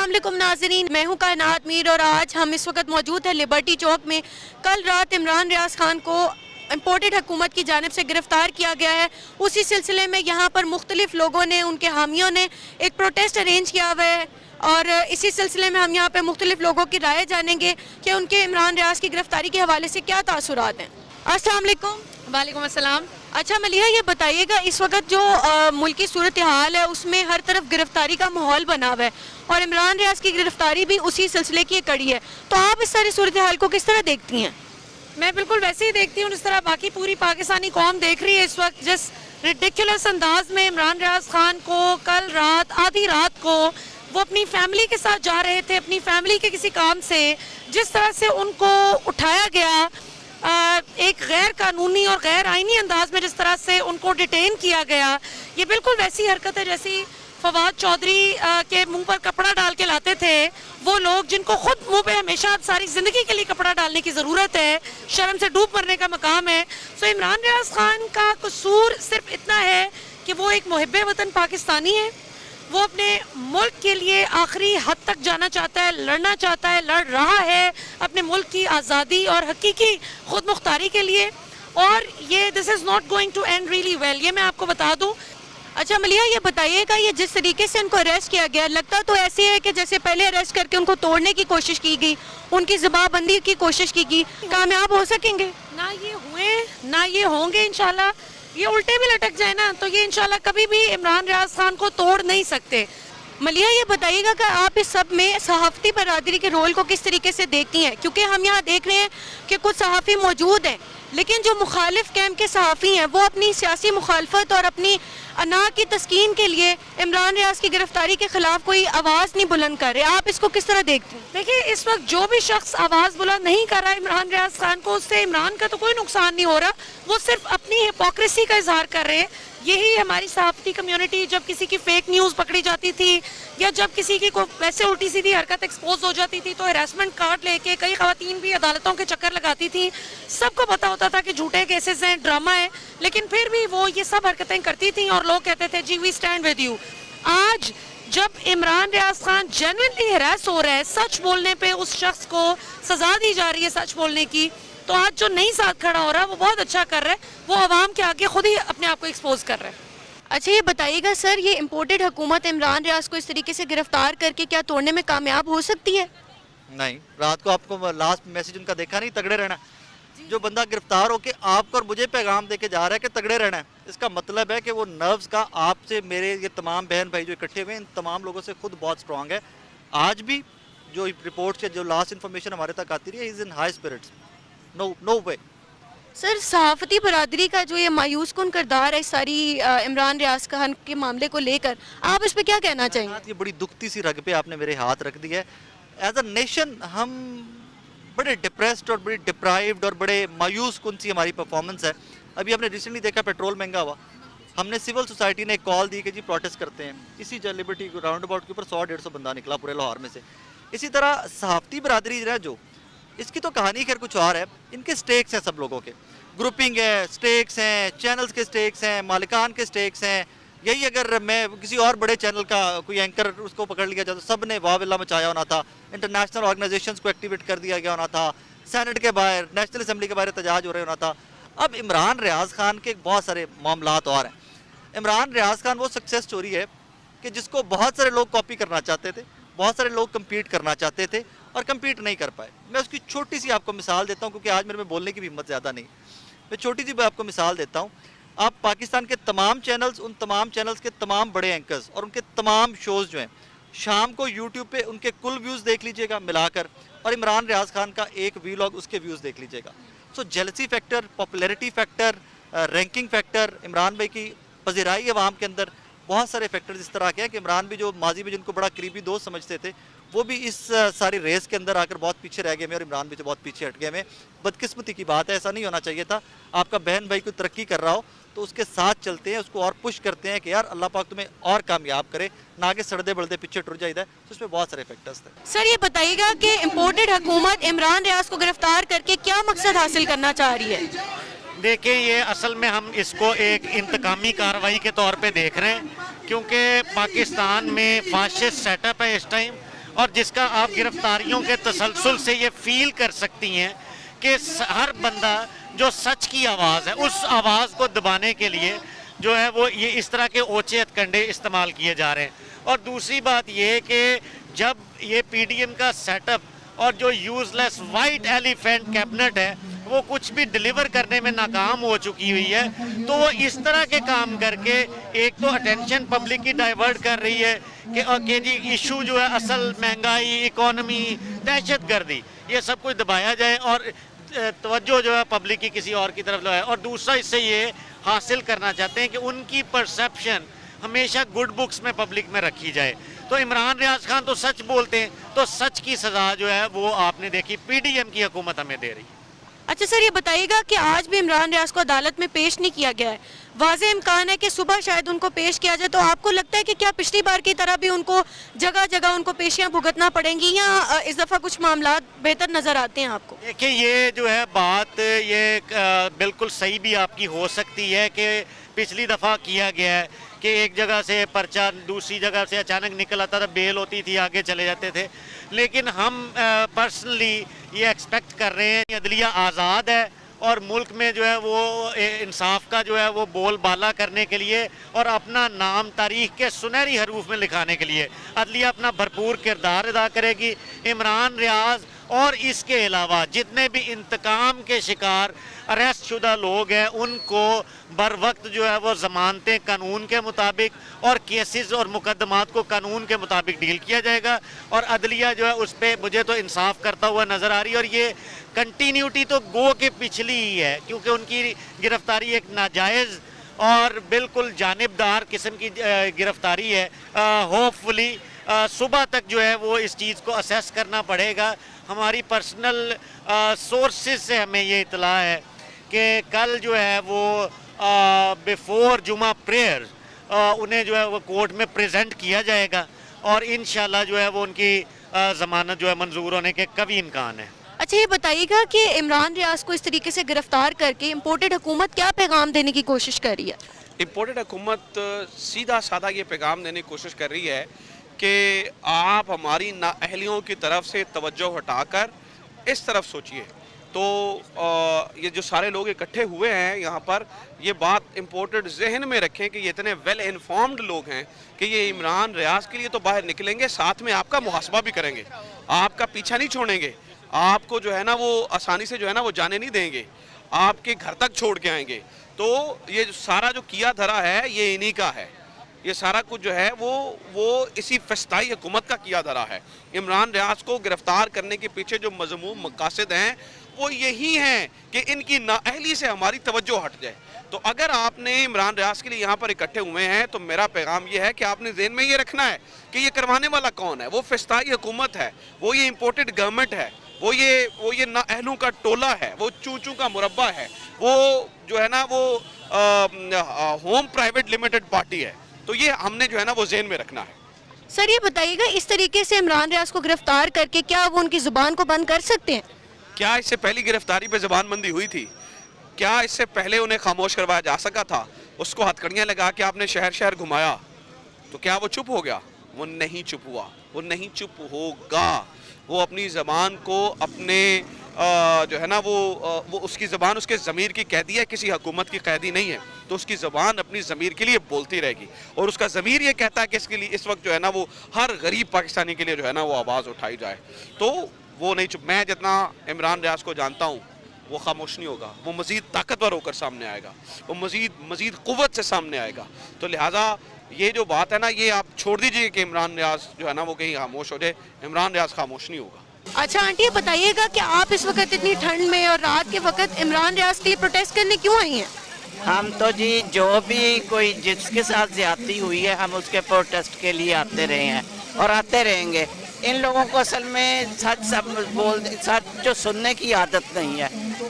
अस्सलाम वालेकुम नाज़रीन, मैं हूं कायनात मीर और आज हम इस वक्त मौजूद हैं लिबर्टी चौक में। कल रात इमरान रियाज खान को इम्पोर्टेड हुकूमत की जानिब से गिरफ्तार किया गया है। उसी सिलसिले में यहाँ पर मुख्तलिफ लोगों ने, उनके हामियों ने एक प्रोटेस्ट अरेंज किया हुआ है और इसी सिलसिले में हम यहाँ पर मुख्तलिफ लोगों की राय जानेंगे कि उनके इमरान रियाज की गिरफ्तारी के हवाले से क्या तासुरात हैं। अस्सलाम वालेकुम। वालेकुम अस्सलाम। अच्छा मलिहा, ये बताइएगा इस वक्त जो मुल्की सूरत हाल है उसमें हर तरफ गिरफ्तारी का माहौल बना हुआ है और इमरान रियाज की गिरफ्तारी भी उसी सिलसिले की एक कड़ी है, तो आप इस सारी सूरत हाल को किस तरह देखती हैं? मैं बिल्कुल वैसे ही देखती हूँ जिस तरह बाकी पूरी पाकिस्तानी कौम देख रही है इस वक्त। जिस रिडिकुलस अंदाज में इमरान रियाज खान को कल रात आधी रात को वो अपनी फैमिली के साथ जा रहे थे, अपनी फैमिली के किसी काम से, जिस तरह से उनको उठाया गया एक गैर कानूनी और गैर आईनी अंदाज में, जिस तरह से उनको डिटेन किया गया, ये बिल्कुल वैसी हरकत है जैसी फवाद चौधरी के मुंह पर कपड़ा डाल के लाते थे वो लोग, जिनको खुद मुंह पे हमेशा सारी ज़िंदगी के लिए कपड़ा डालने की ज़रूरत है, शर्म से डूब मरने का मकाम है। सो इमरान रियाज खान का कसूर सिर्फ इतना है कि वो एक मुहिब्बे वतन पाकिस्तानी है, वो अपने मुल्क के लिए आखिरी हद तक जाना चाहता है, लड़ना चाहता है, लड़ रहा है अपने मुल्क की आज़ादी और हकीकी खुद मुख्तारी के लिए, और ये this is not going to end really well, ये मैं आपको बता दूं। अच्छा मलिहा, ये बताइएगा ये जिस तरीके से उनको अरेस्ट किया गया, लगता तो ऐसे है कि जैसे पहले अरेस्ट करके उनको तोड़ने की कोशिश की गई, उनकी ज़बाबंदी की कोशिश की गई, कामयाब हो सकेंगे? ना ये हुए ना ये होंगे इंशाल्लाह। ये उल्टे भी लटक जाए ना तो ये इंशाल्लाह कभी भी इमरान रियाज खान को तोड़ नहीं सकते। मलिहा, ये बताइएगा कि आप इस सब में सहाफ़ती बरादरी के रोल को किस तरीके से देखती हैं, क्योंकि हम यहाँ देख रहे हैं कि कुछ सहाफ़ी मौजूद हैं लेकिन जो मुखालिफ कैंप के सहाफ़ी हैं वो अपनी सियासी मुखालफत और अपनी अना की तस्कीन के लिए इमरान रियाज की गिरफ्तारी के खिलाफ कोई आवाज़ नहीं बुलंद कर रहे। आप इसको किस तरह देखते हैं? देखिए, इस वक्त जो भी शख्स आवाज़ बुलंद नहीं कर रहा है इमरान रियाज खान को, उससे इमरान का तो कोई नुकसान नहीं हो रहा, वो सिर्फ अपनी हिपोक्रेसी का इजहार कर रहे हैं। यही हमारी सहाफ़ती कम्युनिटी जब किसी की फेक न्यूज़ पकड़ी जाती थी या जब किसी की वैसे उल्टी सीधी हरकत एक्सपोज हो जाती थी तो हैरेसमेंट कार्ड लेके कई ख़वातीन भी अदालतों के चक्कर लगाती थी। सबको पता होता था कि झूठे केसेस हैं, ड्रामा है, लेकिन फिर भी वो ये सब हरकतें करती थी और लोग कहते थे जी वी स्टैंड विद यू। आज जब इमरान रियाज खान जेन्युइनली हैरेस हो रहा है, सच बोलने पे उस शख्स को सजा दी जा रही है सच बोलने की, तो आज जो नहीं साथ खड़ा हो रहा है वो बहुत अच्छा कर रहा है, वो आवाम के आगे खुद ही अपने आप को एक्सपोज कर रहा है। अच्छा ये बताइएगा सर, ये इम्पोर्टेड हुकूमत इमरान रियाज को इस तरीके से गिरफ्तार करके क्या तोड़ने में कामयाब हो सकती है? नहीं, रात को आपको लास्ट मैसेज उनका देखा नहीं, तगड़े रहना। जो बंदा गिरफ्तार होके आपको और मुझे पैगाम देके जा रहा है कि तगड़े रहना है, इसका मतलब है कि वो नर्व्स का आपसे, मेरे ये तमाम बहन भाई जो इकट्ठे हुए हैं, इन तमाम लोगों से खुद बहुत स्ट्रांग है। आज भी जो रिपोर्ट से जो लास्ट इन्फॉर्मेशन हमारे तक आती रही है, is in high spirits, no way. Sir, सहाफ़ती बरादरी का जो ये मायूस कुन किरदार है सारी इमरान रियाज खान के मामले को लेकर, आप इस पर क्या कहना चाहेंगे? ये बड़ी दुखती सी रग पे आपने मेरे हाथ रख दिया है। एज अ नेशन हम बड़े डिप्रेस्ड और बड़ी डिप्राइव्ड और बड़े मायूस कुन सी हमारी परफॉर्मेंस है। अभी हमने रिसेंटली देखा पेट्रोल महंगा हुआ, हमने सिविल सोसाइटी ने एक कॉल दी कि जी प्रोटेस्ट करते हैं, इसी लिबर्टी राउंड अबाउट के ऊपर 100-150 बंदा निकला पूरे लाहौर में से। इसी तरह सहाफ़ती बरादरी जो इसकी तो कहानी खैर कुछ और है, इनके स्टेक्स हैं, सब लोगों के ग्रुपिंग है, स्टेक्स हैं, चैनल्स के स्टेक्स हैं, मालिकान के स्टेक्स हैं। यही अगर मैं किसी और बड़े चैनल का कोई एंकर उसको पकड़ लिया जाए तो सब ने वाह विल्ला मचाया होना था, इंटरनेशनल ऑर्गेनाइजेशंस को एक्टिवेट कर दिया गया होना था, सेनेट के बाहर, नेशनल असम्बली के बाहर एहतजाज हो रहे होना था। अब इमरान रियाज खान के बहुत सारे मामलात और हैं। इमरान रियाज खान वो सक्सेस स्टोरी है कि जिसको बहुत सारे लोग कॉपी करना चाहते थे, बहुत सारे लोग कम्पीट करना चाहते थे और कम्पीट नहीं कर पाए। मैं उसकी छोटी सी आपको मिसाल देता हूँ क्योंकि आज मेरे में बोलने की भी हिम्मत ज़्यादा नहीं। मैं छोटी सी आपको मिसाल देता हूँ। आप पाकिस्तान के तमाम चैनल्स, उन तमाम चैनल्स के तमाम बड़े एंकर्स और उनके तमाम शोज़ जो हैं, शाम को यूट्यूब पे उनके कुल व्यूज़ देख लीजिएगा मिलाकर, और इमरान रियाज खान का एक वीलॉग उसके व्यूज़ देख लीजिएगा। So jealousy factor, popularity factor, ranking factor, Imran भाई की पजीराई अवाम के अंदर, बहुत सारे फैक्टर्स इस तरह के हैं कि इमरान भी जो माजी में जिनको बड़ा करीबी दोस्त समझते थे वो भी इस सारी रेस के अंदर आकर बहुत पीछे रह गए हैं और इमरान भी तो बहुत पीछे हट गए हैं। बदकिस्मती की बात है, ऐसा नहीं होना चाहिए था। आपका बहन भाई कोई तरक्की कर रहा हो तो उसके साथ चलते हैं, उसको और पुश करते हैं कि यार अल्लाह पाक तुम्हें और कामयाब करे, ना कि सड़दे बड़दे पीछे टुट जाइए। तो उसमें बहुत सारे फैक्टर्स थे। सर ये बताइएगा कि इम्पोर्टेड हुकूमत इमरान रियाज को गिरफ्तार करके क्या मकसद हासिल करना चाह रही है? देखिए, ये असल में हम इसको एक इंतकामी कार्रवाई के तौर पे देख रहे हैं, क्योंकि पाकिस्तान में फाशिस्ट सेटअप है इस टाइम, और जिसका आप गिरफ्तारियों के तसलसल से ये फील कर सकती हैं कि हर बंदा जो सच की आवाज़ है उस आवाज़ को दबाने के लिए जो है वो ये इस तरह के ओछे हथकंडे इस्तेमाल किए जा रहे हैं। और दूसरी बात ये कि जब ये पीडीएम का सेटअप और जो यूजलेस वाइट एलिफेंट कैबिनेट है वो कुछ भी डिलीवर करने में नाकाम हो चुकी हुई है, तो वो इस तरह के काम करके एक तो अटेंशन पब्लिक की डाइवर्ट कर रही है कि जी इशू जो है असल महंगाई, इकोनॉमी, दहशतगर्दी, ये सब कुछ दबाया जाए और तवज्जो जो है पब्लिक की किसी और की तरफ लगाए। और दूसरा इससे ये हासिल करना चाहते हैं कि उनकी परसेप्शन हमेशा गुड बुक्स में पब्लिक में रखी जाए। तो इमरान रियाज खान तो सच बोलते हैं, तो सच की सज़ा जो है वो आपने देखी पीडीएम की हुकूमत हमें दे रही है। अच्छा सर, ये बताइएगा कि आज भी इमरान रियाज को अदालत में पेश नहीं किया गया है, वाज़ेह इम्कान है कि सुबह शायद उनको पेश किया जाए, तो आपको लगता है कि क्या पिछली बार की तरह भी उनको जगह जगह उनको पेशियां भुगतना पड़ेंगी या इस दफ़ा कुछ मामला बेहतर नज़र आते हैं आपको? देखिए ये जो है बात ये बिल्कुल सही भी आपकी हो सकती है कि पिछली दफ़ा किया गया है कि एक जगह से पर्चा दूसरी जगह से अचानक निकल आता था, बेल होती थी, आगे चले जाते थे। लेकिन हम पर्सनली ये एक्सपेक्ट कर रहे हैं कि अदलिया आज़ाद है और मुल्क में जो है वो इंसाफ का जो है वो बोलबाला करने के लिए और अपना नाम तारीख के सुनहरी हरूफ में लिखाने के लिए अदलिया अपना भरपूर किरदार अदा करेगी। इमरान रियाज और इसके अलावा जितने भी इंतकाम के शिकार अरेस्ट शुदा लोग हैं उनको बर वक्त जो है वो ज़मानतें कानून के मुताबिक और केसेस और मुकदमात को कानून के मुताबिक डील किया जाएगा। और अदलिया जो है उस पर मुझे तो इंसाफ करता हुआ नज़र आ रही है। और ये कंटिन्यूटी तो गो के पिछली ही है, क्योंकि उनकी गिरफ्तारी एक नाजायज़ और बिल्कुल जानिबदार किस्म की गिरफ्तारी है। होपफुली सुबह तक जो है वो इस चीज़ को असेस करना पड़ेगा। हमारी पर्सनल सोर्सेज से हमें ये इतला है कि कल जो है वो बिफोर जुमा प्रेयर उन्हें जो है वो कोर्ट में प्रेजेंट किया जाएगा और इंशाल्लाह जो है वो उनकी ज़मानत जो है मंजूर होने के कभी इम्कान है। अच्छा ये बताइएगा कि इमरान रियाज को इस तरीके से गिरफ्तार करके इम्पोर्टेड हुकूमत क्या पैगाम देने की कोशिश कर रही है? इम्पोर्टेड हुकूमत सीधा साधा ये पैगाम देने की कोशिश कर रही है कि आप हमारी नाअहलियों की तरफ से तवज्जो हटाकर इस तरफ सोचिए। तो ये जो सारे लोग इकट्ठे हुए हैं यहाँ पर, ये बात इम्पोर्टेड जहन में रखें कि ये इतने वेल इन्फॉर्म्ड लोग हैं कि ये इमरान रियाज के लिए तो बाहर निकलेंगे, साथ में आपका मुहासबा भी करेंगे, आपका पीछा नहीं छोड़ेंगे, आपको जो है ना वो आसानी से जो है ना वो जाने नहीं देंगे, आपके घर तक छोड़ के आएंगे। तो ये जो सारा जो किया धरा है ये इन्हीं का है, ये सारा कुछ जो है वो इसी फस्ताई हुकूमत का किया धरा है। इमरान रियाज को गिरफ्तार करने के पीछे जो मज़मूम मकासद हैं वो यही हैं कि इनकी नाअहली से हमारी तवज्जो हट जाए। तो अगर आपने इमरान रियाज के लिए यहाँ पर इकट्ठे हुए हैं तो मेरा पैगाम ये है कि आपने ज़हन में ये रखना है कि ये करवाने वाला कौन है। वो फस्ताई हुकूमत है, वो ये इम्पोर्टेड गवर्नमेंट है, वो ये नाअहलों का टोला है, वो चूचू का मुरब्बा है, वो जो है ना वो होम प्राइवेट लिमिटेड पार्टी है। तो ये हमने जो है ना वो ज़हन में रखना है। सर ये बताइएगा इस तरीके से इमरान रियाज को गिरफ्तार करके क्या वो उनकी जुबान को बंद कर सकते हैं? क्या इससे पहली गिरफ्तारी पे ज़बानबंदी हुई थी? क्या इससे पहले उन्हें खामोश करवाया जा सका था? उसको हथकड़ियाँ लगा के आपने शहर शहर घुमाया तो क्या वो चुप हो गया? वो नहीं चुप हुआ, वो नहीं चुप होगा। वो अपनी ज़बान को अपने जो है ना वो उसकी ज़बान उसके ज़मीर की कैदी है, किसी हुकूमत की कैदी नहीं है। तो उसकी ज़बान अपनी ज़मीर के लिए बोलती रहेगी और उसका ज़मीर ये कहता है कि इसके लिए इस वक्त जो है ना वो हर गरीब पाकिस्तानी के लिए जो है ना वो आवाज़ उठाई जाए। तो वो नहीं चुप। मैं जितना इमरान रियाज को जानता हूँ वो खामोश नहीं होगा, वो मज़ीद ताकतवर होकर सामने आएगा, वो मज़ीद क़ुव्वत से सामने आएगा। तो लिहाजा ये जो बात है ना ये आप छोड़ दीजिए कि इमरान रियाज जो है ना वो कहीं खामोश हो जाए। इमरान रियाज खामोश नहीं होगा। अच्छा आंटी ये बताइएगा कि आप इस वक्त इतनी ठंड में और रात के वक्त इमरान रियाज के लिए प्रोटेस्ट करने क्यों आई हैं? हम तो जी जो भी कोई जिसके साथ ज्यादती हुई है हम उसके प्रोटेस्ट के लिए आते रहे हैं और आते रहेंगे। इन लोगों को असल में सच जो सुनने की आदत नहीं है।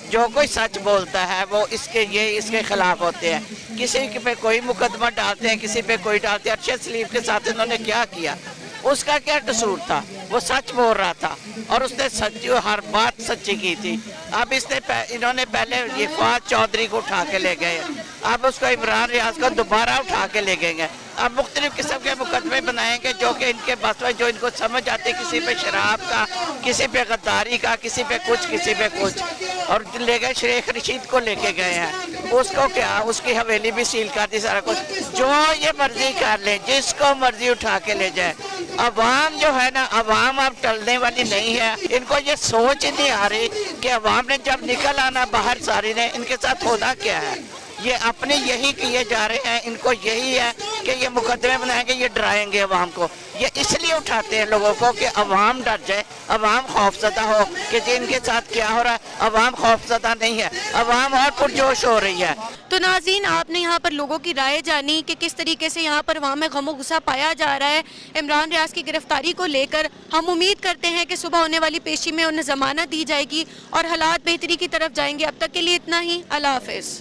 जो कोई सच बोलता है वो इसके खिलाफ होते हैं। किसी पे कोई मुकदमा डालते हैं, किसी पे कोई डालते हैं। अरशद सलीम के साथ इन्होंने क्या किया? उसका क्या कसूर था? वो सच बोल रहा था और उसने सच्ची हर बात सच्ची की थी। अब इन्होंने पहले ये फवाद चौधरी को उठा के ले गए, अब उसको इमरान रियाज को दोबारा उठा के ले गए। अब मुख्तलिफ किस्म के मुकदमे बनाएंगे जो कि इनके बस में, जो इनको समझ आते, किसी पे शराब का, किसी पे गद्दारी का, किसी पे कुछ, किसी पे कुछ। और ले गए शेख रशीद को लेके गए हैं, उसको क्या, उसकी हवेली भी सील कर दी, सारा कुछ। जो ये मर्जी कर ले, जिसको मर्जी उठा के ले जाए। अवाम जो है ना, अवाम अब टलने वाली नहीं है। इनको ये सोच नहीं आ रही कि अवाम ने जब निकल आना बाहर, सारी ने, इनके साथ होना क्या है। ये अपने यही किए जा रहे हैं, इनको यही है कि ये मुकदमे बनाएंगे, ये डराएंगे अवाम को। ये इसलिए उठाते हैं लोगों को कि अवाम डर जाए, अवाम खौफजदा हो कि जी इनके साथ क्या हो रहा है। अवाम खौफजदा नहीं है, अवाम और पुरजोश हो रही है। तो नाज़रीन, आपने यहाँ पर लोगों की राय जानी कि किस तरीके से यहाँ पर अवाम में गम और गुस्सा पाया जा रहा है इमरान रियाज की गिरफ्तारी को लेकर। हम उम्मीद करते हैं कि सुबह होने वाली पेशी में उन्हें ज़मानत दी जाएगी और हालात बेहतरी की तरफ जाएंगे। अब तक के लिए इतना ही। अल्लाह हाफ़िज़।